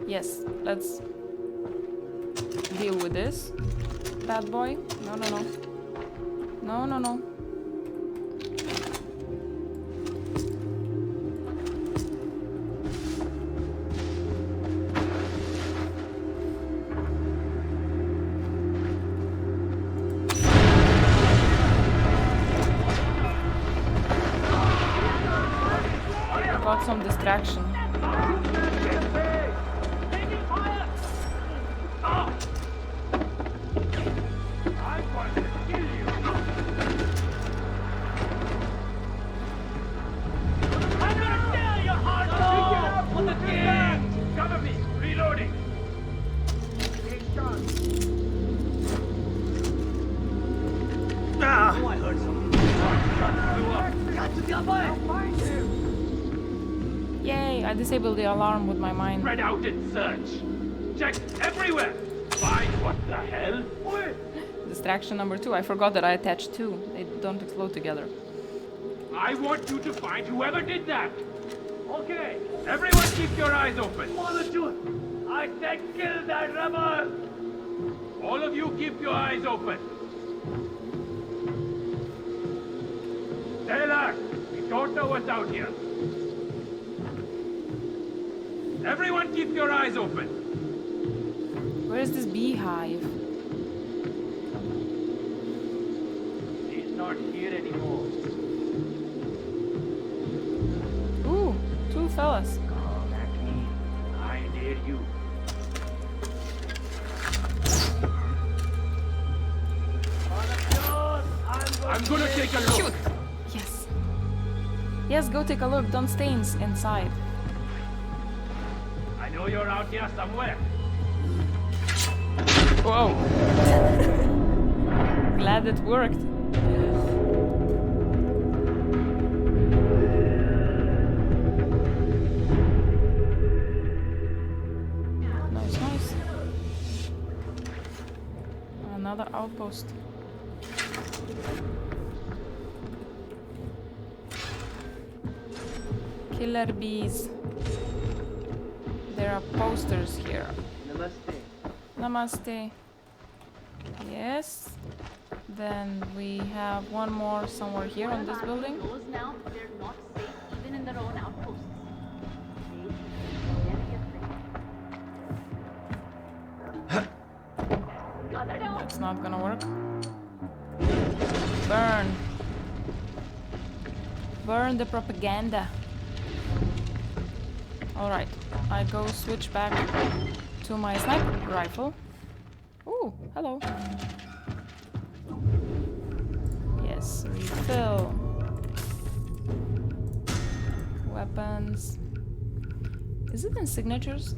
Yes, let's deal with this bad boy. No, no, no. No, no, no. Got some distraction. Yay, I disabled the alarm with my mind. Spread out and search. Check everywhere. Find what the hell? Distraction number 2. I forgot that I attached 2. They don't explode together. I want you to find whoever did that. Okay. Everyone keep your eyes open. I said kill that rebel. All of you keep your eyes open. Taylor, we don't know what's out here. Everyone keep your eyes open. Where is this beehive? He's not here anymore. Ooh, 2 fellas. Come at me. I dare you. I'm gonna take a look. Shoot! Yes. Yes, go take a look. Don't stay inside. I know you're out here somewhere. Whoa. Glad it worked. Nice, nice. Another outpost. Killer bees. There are posters here. Namaste. Namaste. Yes. Then we have one more somewhere here on this building. Knows now they're not safe even in their own outposts. That's not gonna work. Burn. Burn the propaganda. Alright, I go switch back to my sniper rifle. Ooh, hello. Yes, refill. Weapons. Is it in signatures?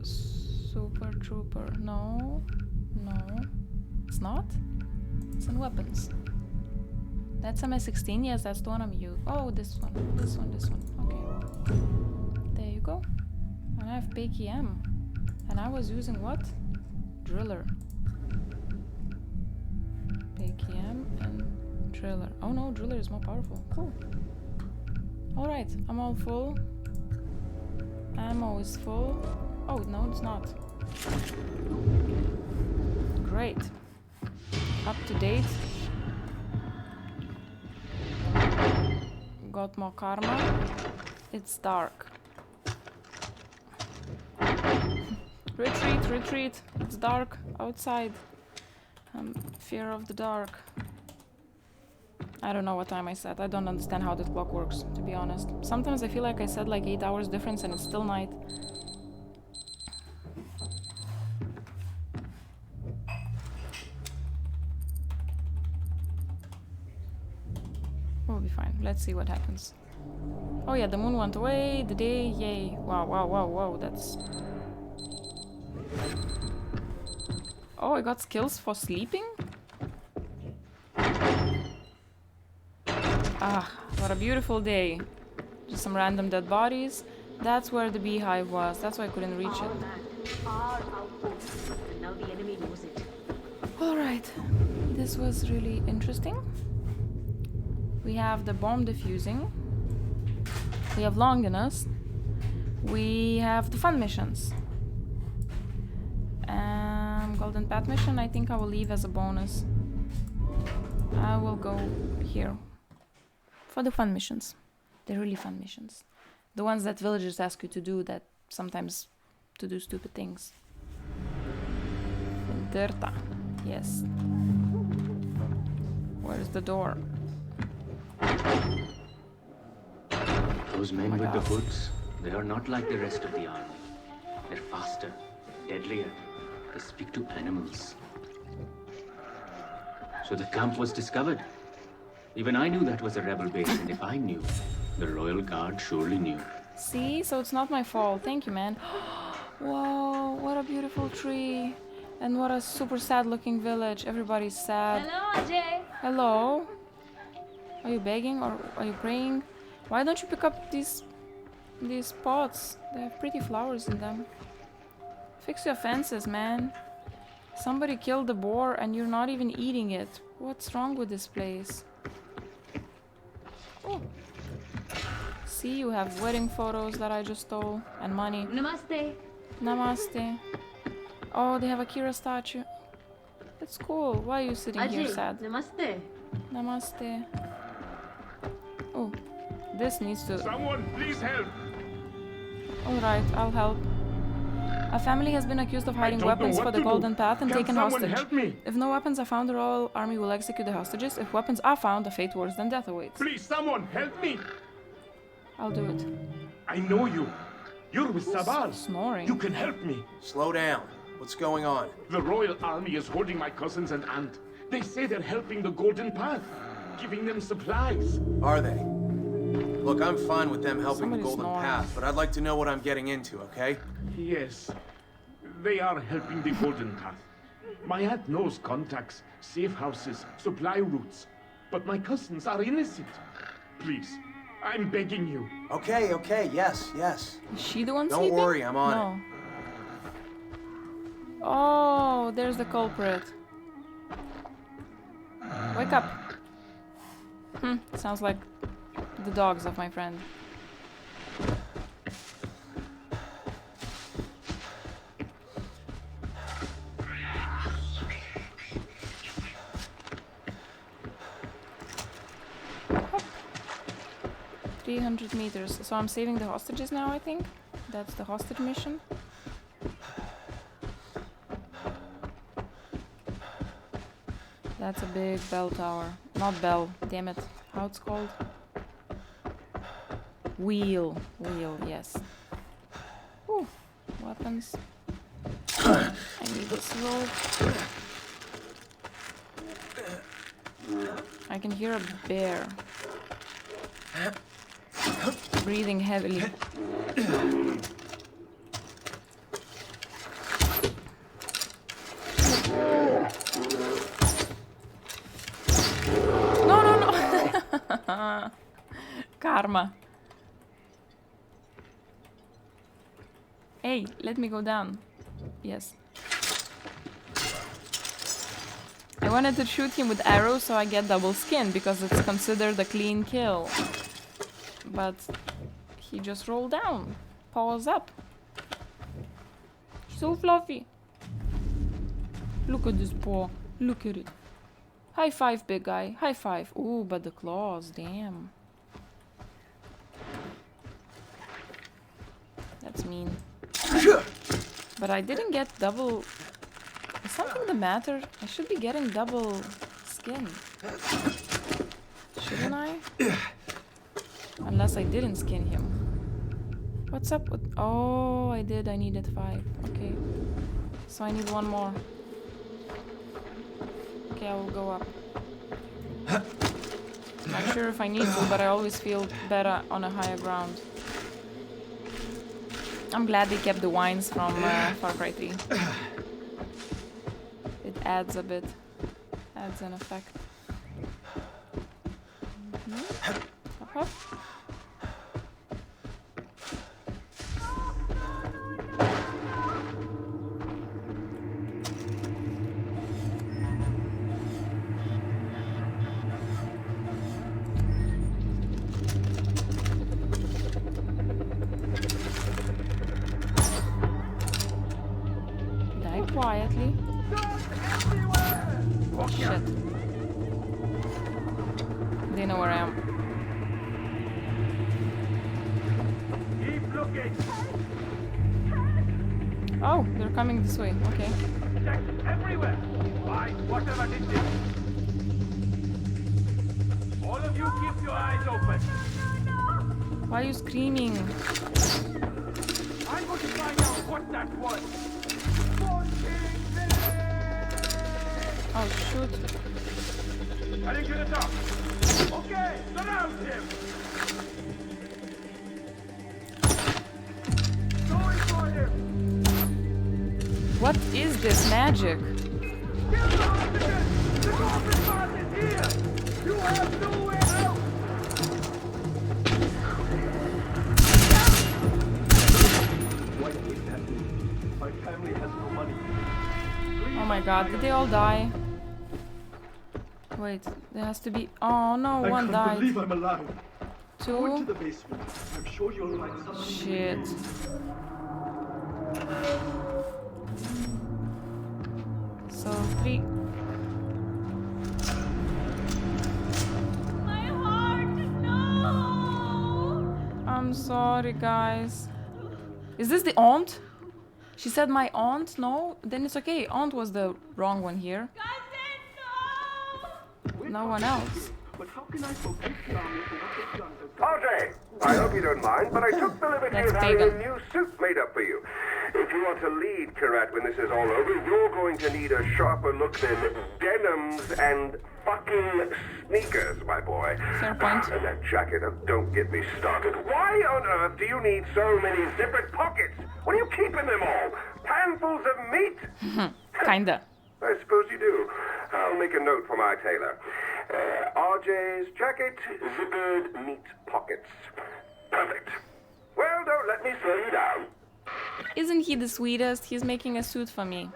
Super Trooper. No. No. It's not? It's in weapons. That's MS-16? Yes, that's the one I'm using. Oh, this one. This one, this one. Okay. There you go. And I have Pagan. And I was using what? Driller. Pagan and Driller. Oh no, Driller is more powerful. Cool. Alright, I'm all full. Ammo is full. Oh, no, it's not. Great. Up to date. Got more karma. It's dark. Retreat, retreat. It's dark outside. Fear of the dark. I don't know what time I said. I don't understand how that clock works, to be honest. Sometimes I feel like I said like 8 hours difference and it's still night. We'll be fine. Let's see what happens. Oh yeah, the moon went away. The day, yay. Wow, wow, wow, wow. That's... Oh, I got skills for sleeping? Ah, what a beautiful day. Just some random dead bodies. That's where the beehive was. That's why I couldn't reach it. Our outpost, and now the enemy knows it. Alright, this was really interesting. We have the bomb defusing. We have Longinus. We have the fun missions. Golden Path mission, I think I will leave as a bonus. I will go here for the fun missions. They're really fun missions. The ones that villagers ask you to do, that sometimes to do stupid things. In Tirtha, yes. Where's the door? Those men my with the God. hoods, they are not like the rest of the army. They're faster, deadlier. They speak to animals. So the camp was discovered. Even I knew that was a rebel base, and if I knew, the Royal Guard surely knew. See? So it's not my fault. Thank you, man. Whoa, what a beautiful tree. And what a super sad looking village. Everybody's sad. Hello, Ajay. Hello? Are you begging or are you praying? Why don't you pick up these pots? They have pretty flowers in them. Fix your fences, man. Somebody killed the boar and you're not even eating it. What's wrong with this place? Oh. See, you have wedding photos that I just stole and money. Namaste. Namaste. Oh, they have a Kyrat statue. That's cool. Why are you sitting here Ajay, sad? namaste. Namaste. Oh, this needs to... Someone, please help! Alright, I'll help. A family has been accused of hiding don't know weapons what for the to do. Golden Path and Can taken someone hostage. help me? If no weapons are found, the royal army will execute the hostages. If weapons are found, a fate worse than death awaits. Please, someone, help me! I'll do it. I know you. You're with Sabal. Snoring. You can help me. Slow down. What's going on? The royal army is holding my cousins and aunt. They say they're helping the Golden Path, giving them supplies. Are they? Look, I'm fine with them helping Somebody's the Golden snoring. Path, but I'd like to know what I'm getting into, okay? Yes, they are helping the Golden Path. My aunt knows contacts, safe houses, supply routes. But my cousins are innocent. Please, I'm begging you. Okay, yes. Is she the one Don't sleeping? worry, I'm on no. Oh, there's the culprit. Wake up. Sounds like the dogs of my friend. Hop. 300 meters. So I'm saving the hostages now, I think. That's the hostage mission. That's a big bell tower. Not bell, damn it. How it's called? Wheel, yes. Ooh, weapons. I need this rope. I can hear a bear. Breathing heavily. No. Karma. Hey, let me go down. Yes. I wanted to shoot him with arrows so I get double skin because it's considered a clean kill. But he just rolled down. Paws up. So fluffy. Look at this paw. Look at it. High five, big guy. High five. Ooh, but the claws, damn. That's mean. But I didn't get double... Is something the matter? I should be getting double skin. Shouldn't I? Unless I didn't skin him. What's up with... Oh, I did. I needed 5. Okay. So I need 1 more. Okay, I will go up. Not sure if I need to, but I always feel better on a higher ground. I'm glad they kept the wines from Far Cry 3. It adds a bit. Adds an effect. Hop, hop. quietly. Shit. They know where I am. Keep looking. Oh, they're coming this way. Okay. Check everywhere. Find whatever did this. All of you keep your eyes open. Why are you screaming? I'm going to find out what that was. Oh, shoot. Heading to the top. Okay, surround him. Going for him. What is this magic? Kill the oxygen. The coffin path is here. You have no way out. Why did that? My family has no money. Oh my god, did they all die? Wait, there has to be... Oh no, I one can't believe died. I'm alive. Go into Two? the basement. I'm sure you'll find something. Shit. So, 3. My heart, no! I'm sorry, guys. Is this the aunt? She said my aunt? No? Then it's okay. Aunt was the wrong one here. Cousin, no! No one else. But how can I forgive the army for what they've done to Audrey, I hope you don't mind, but I took the liberty That's of having Pagan. a new suit made up for you. If you want to lead Kyrat when this is all over, you're going to need a sharper look than denims and fucking sneakers, my boy. Fair point. And that jacket, don't get me started. Why on earth do you need so many zippered pockets? What are you keeping them all? Handfuls of meat? Kinda. I suppose you do. I'll make a note for my tailor. RJ's jacket, zippered meat pockets. Perfect. Well, don't let me slow you down. Isn't he the sweetest? He's making a suit for me.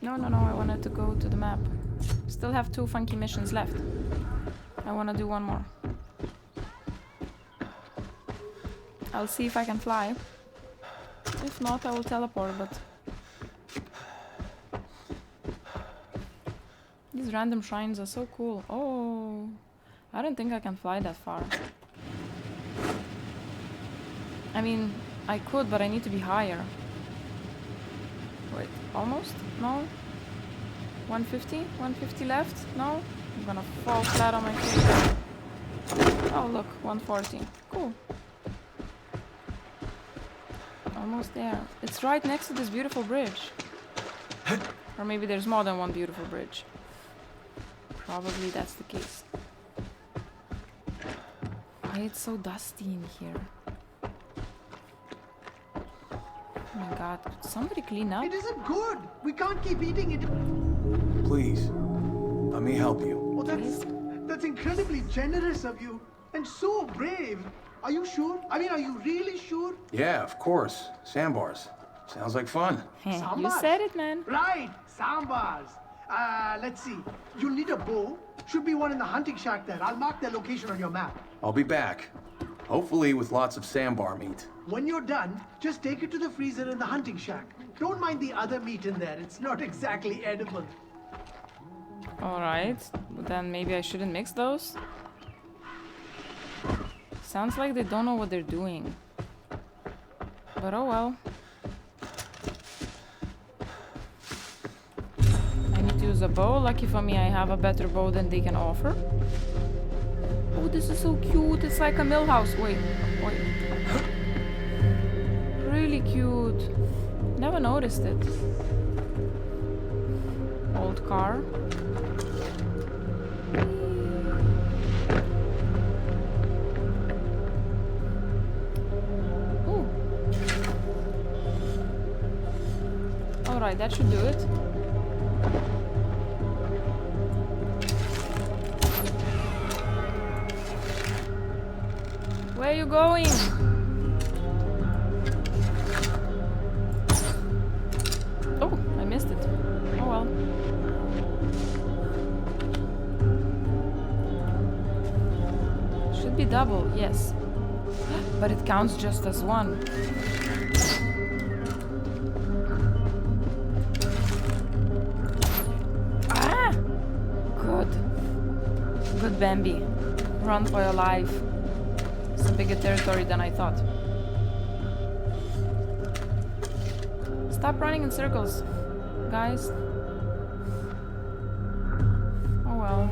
No, I wanted to go to the map. Still have 2 funky missions left. I want to do one more. I'll see if I can fly. If not, I will teleport, but... These random shrines are so cool. Oh, I don't think I can fly that far. I mean, I could, but I need to be higher. Wait, almost? No? 150? 150 left? No? I'm gonna fall flat on my face. Oh, look, 140. Cool. Almost there. It's right next to this beautiful bridge. Or maybe there's more than one beautiful bridge. Probably that's the case. Why it's so dusty in here? Oh my god, could somebody clean up? It isn't good. We can't keep eating it. Please, let me help you. Oh, that's incredibly generous of you and so brave. Are you sure? I mean, are you really sure? Yeah, of course. Sandbars. Sounds like fun. You Sambars? said it, man. Right, sambars. Let's see. You'll need a bow. Should be one in the hunting shack there. I'll mark their location on your map. I'll be back. Hopefully with lots of sandbar meat. When you're done, just take it to the freezer in the hunting shack. Don't mind the other meat in there. It's not exactly edible. Alright, then maybe I shouldn't mix those? Sounds like they don't know what they're doing. But oh well. I need to use a bow. Lucky for me, I have a better bow than they can offer. Oh, this is so cute. It's like a mill house. Wait. Really cute. Never noticed it. Old car. Ooh. Alright, that should do it. Where are you going? Oh, I missed it. Oh well. Should be double, yes. But it counts just as one. Ah! Good. Good, Bambi. Run for your life. It's a bigger territory than I thought. Stop running in circles, guys. Oh well.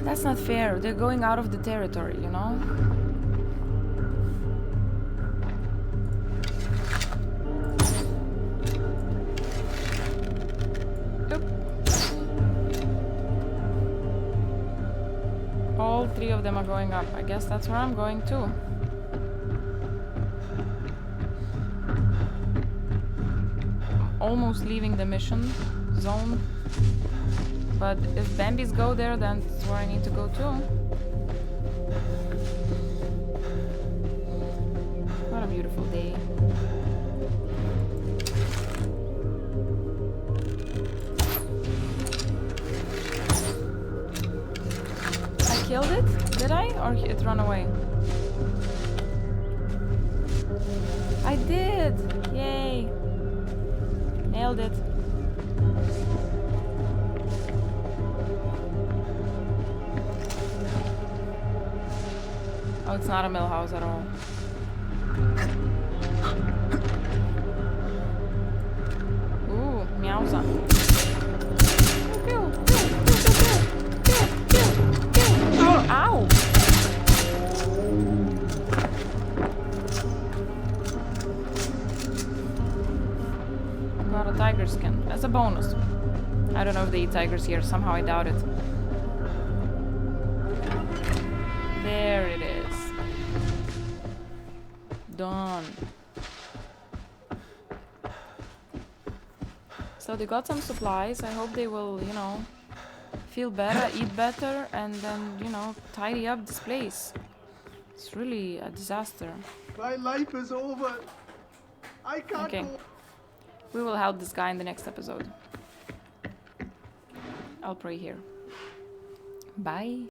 That's not fair. They're going out of the territory, you know? All three of them are going up. I guess that's where I'm going too. I'm almost leaving the mission zone. But if Bambis go there, then that's where I need to go too. What a beautiful day. Killed it? Did I? Or it ran away? I did! Yay! Nailed it. Oh, it's not a mill house at all. Ooh, meowza. Pew, pew, pew, pew, pew, pew, pew, pew. Ow! Got a tiger skin as a bonus. I don't know if they eat tigers here. Somehow I doubt it. There it is. Done. So they got some supplies. I hope they will, you know, feel better, eat better, and then, you know, tidy up this place. It's really a disaster. My life is over. I can't Okay. go. We will help this guy in the next episode. I'll pray here. Bye.